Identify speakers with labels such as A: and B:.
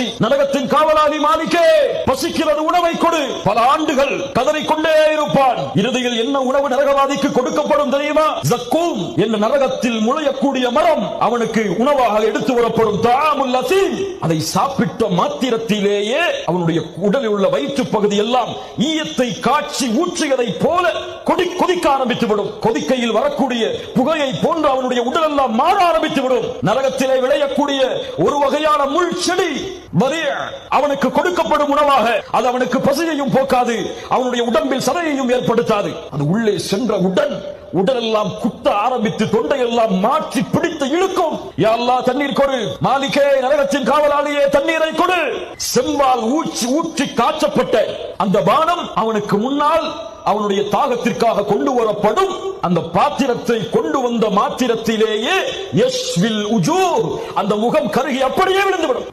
A: நரகத்தின் காவலாளி மாலிக்கே, பசிக்கிறது, உணவை கொடு. பல ஆண்டுகள் கதறிக்கொண்டே இருப்பான். இறுதியில் என்ன உணவு நரகவாதிக்கு கொடுக்கப்படும் தெரியுமா? ஜக்கூம் என்ற நரகத்தில் முளையக்கூடிய மரம் அவனுக்கு உணவாக எடுத்து வரப்படும். தஆமுல் அஸீம். அதை சாப்பிட்ட மாத்திரத்திலேயே அவனுடைய உடலில் உள்ள வயிற்று பகுதி எல்லாம் ஈயத்தை காய்ச்சி ஊற்றியதை போல கொதிக்க ஆரம்பித்துவிடும். கொதிக்கையில் வரக்கூடிய புகையை போன்று அவனுடைய உடல் எல்லாம் மாற ஆரம்பித்துவிடும். நரகத்திலே விளையக்கூடிய ஒரு வகையான முள் செடி அவனுக்கு கொடுக்கப்படும் உணவாக. அது அவனுக்கு பசியையும் போக்காது, அவனுடைய உடம்பில் சதையையும் ஏற்படுத்தாது. அது உள்ளே சென்றவுடன் உடலெல்லாம் குத்த ஆரம்பித்து தொண்டையெல்லாம் மாற்றி பிடித்து இழுக்கும். யா அல்லாஹ், தண்ணீர் கொடு. மாலிகே, நரகத்தின் காவலாளியே, தண்ணீரை கொடு. செம்பால் ஊற்றி காய்ச்சப்பட்ட அந்த பானம் அவனுக்கு முன்னால் அவனுடைய தாகத்திற்காக கொண்டு வரப்படும். அந்த பாத்திரத்தை கொண்டு வந்த மாத்திரத்திலேயே யஸ்வில் உஜூர், அந்த முகம் கருகி அப்படியே விழுந்துவிடும்.